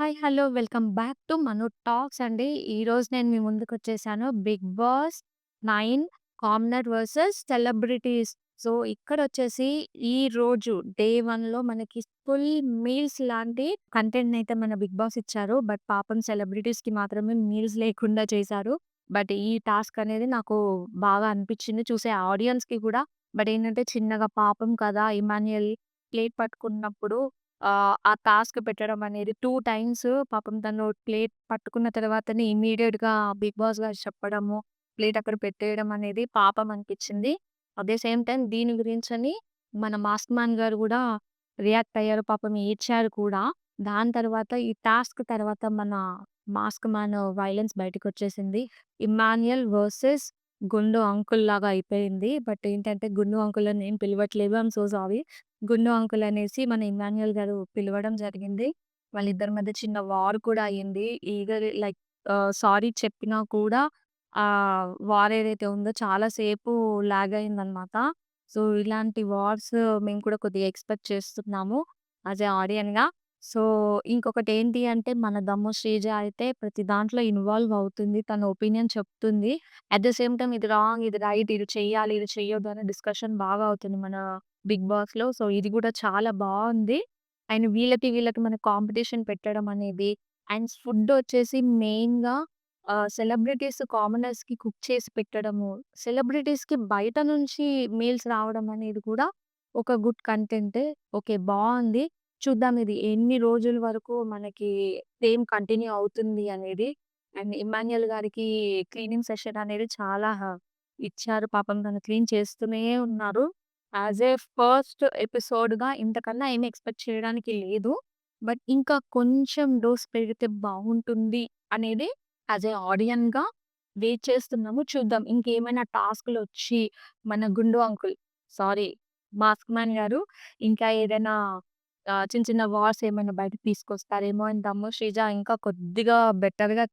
Hi! Hello! Welcome back to Manu talks అండి. ఈరోజు నేను మీ ముందుకొచ్చేసాను. 'Bigg Boss 9 commoner versus celebrities.' So, ఇక్కడొచ్చేసి ఈరోజు డే 1లో మనకి ఫుల్ మీల్స్ లాంటి కంటెంట్‌నయితే మన 'బిగ్ బాస్' ఇచ్చారు. బట్ పాపం సెలబ్రిటీస్‌కి మాత్రమే మీల్స్ లేకుండా చేశారు. బట్ ఈ టాస్క్ అనేది నాకు బాగా అనిపిచ్చింది. చూసే ఆడియన్స్‌కి కూడా. బట్ ఏంటంటే చిన్నగా పాపం కదా! ఇమాన్యుయల్ ప్లేట్ పట్టుకున్నప్పుడు ఆ టాస్క్ పెట్టడం అనేది 2 టైమ్స్ పాపం తను ప్లేట్ పట్టుకున్న తర్వాతనే ఇమ్మీడియేట్‌గా బిగ్ బాస్ గారు చెప్పడము, ప్లేట్ అక్కడ పెట్టేయడం అనేది పాపం అనిపిచ్చింది. అట్ ద సేమ్ టైమ్ దీని గురించని మన మాస్క్ మ్యాన్ గారు గూడా రియాక్ట్ అయ్యారు. పాపం ఏడ్చారు కూడా. దాని తర్వాత ఈ టాస్క్ తర్వాత మన మాస్క్ మ్యాన్ వయలెన్స్ బయటకొచ్చేసింది. ఇమ్మాన్యుయల్ వర్సెస్ గుండు అంకుల్ లాగా అయిపోయింది. బట్ ఏంటంటే గుండు అంకుల్ అని నేను పిలవట్లేదు. I'm so sorry. గుండు అంకుల్ అనేసి మన ఇమ్మాన్యుయల్ గారు పిలవడం జరిగింది. వాళ్ళిద్దరి మధ్య చిన్న వార్ కూడా అయింది. ఈగర్ లైక్ సారీ చెప్పినా కూడా వార్ ఏదైతే ఉందో చాలా సేపు లాగ్ అయిందనమాట. సో, ఇలాంటి వార్స్ మేము కూడా కొద్దిగా ఎక్స్‌పెక్ట్ చేస్తున్నాము యాస్ ఎ ఆడియన్‌గా. సో, ఇంకొకటేంటి అంటే మన 'దమ్ము శ్రీజ' అయితే ప్రతి దాంట్లో ఇన్వాల్వ్ అవుతుంది. తన ఒపీనియన్ చెప్తుంది. అట్ ద సేమ్ టైమ్ ఇది రాంగ్, ఇది రైట్, ఇది చెయ్యాలి, ఇది చెయ్యొద్దు అనే డిస్కషన్ బాగా అవుతుంది మన 'బిగ్ బాస్‌లో.' సో, ఇది గూడా చాలా బావుంది. అండ్ వీళ్ళకి మన కాంపిటీషన్ పెట్టడం అనేది అండ్ ఫుడ్డొచ్చేసి మెయిన్‌గా సెలబ్రిటీస్ కామనర్స్‌కి కుక్ చేసి పెట్టడము. సెలబ్రిటీస్‌కి బయట నుంచి మీల్స్ రావడం అనేది కూడా ఒక గుడ్ కంటెంటే. ఓకే. బావుంది. చూద్దాం ఇది ఎన్ని రోజుల వరకు మనకి సేమ్ కంటిన్యూ అవుతుంది అనేది. అండ్ ఇమ్మాన్యుయల్ గారికి క్లీనింగ్ సెషన్ అనేది చాలా ఇచ్చారు. పాపం తను క్లీన్ చేస్తూనే ఉన్నారు. యాస్ ఎ ఫస్ట్ ఎపిసోడ్‌గా ఇంతకన్నా ఏమి ఎక్స్‌పెక్ట్ చేయడానికి లేదు. బట్ ఇంకా కొంచెం డోస్ పెరిగితే బావుంటుంది అనేది యాస్ ఎ ఆడియన్‌గా వెయిట్ చేస్తున్నాము. చూద్దాం ఇంకేమైనా టాస్క్‌లొచ్చి మన గుండు అంకుల్ సారీ మాస్క్ మ్యాన్ గారు ఇంకా ఏదైనా చిన్న చిన్న వార్స్ ఏమైనా బయటకి తీసుకొస్తారేమో అండ్ దమ్ము శ్రీజ ఇంకా కొద్దిగా బెటర్‌గా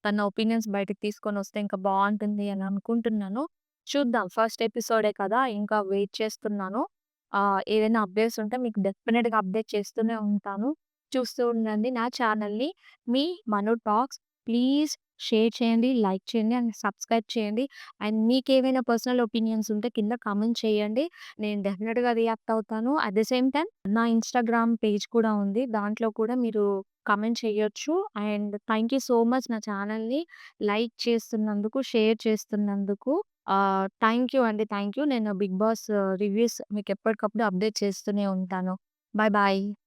తన ఒపీనియన్స్ బయటకి తీసుకొనొస్తే ఇంకా బావుంటుంది అని అనుకుంటున్నాను. చూద్దాం. ఫస్ట్ ఎపిసోడే కదా! ఇంకా వెయిట్ చేస్తున్నాను. ఏదైనా అప్డేట్స్ ఉంటే మీకు డెఫినిట్‌గా అప్డేట్ చేస్తూనే ఉంటాను. చూస్తూ ఉండండి నా ఛానల్‌ని. మీ మను టాక్స్. ప్లీజ్ షేర్ చేయండి, లైక్ చేయండి అండ్ సబ్స్క్రైబ్ చేయండి. అండ్ మీకేమైనా పర్సనల్ ఒపీనియన్స్ ఉంటే కింద కామెంట్ చేయండి. నేను డెఫినిట్‌గా రియాక్ట్ అవుతాను. అట్ ద సేమ్ టైమ్ నా ఇన్‌స్టాగ్రామ్ పేజ్ కూడా ఉంది. దాంట్లో కూడా మీరు కామెంట్ చేయొచ్చు. And thank you so much నా ఛానల్‌ని లైక్ చేస్తున్నందుకు, షేర్ చేస్తున్నందుకు. థాంక్ యూ అండి. Thank you. నేను 'బిగ్ బాస్' రివ్యూస్ మీకు ఎప్పటికప్పుడు అప్డేట్ చేస్తూనే ఉంటాను. Bye bye.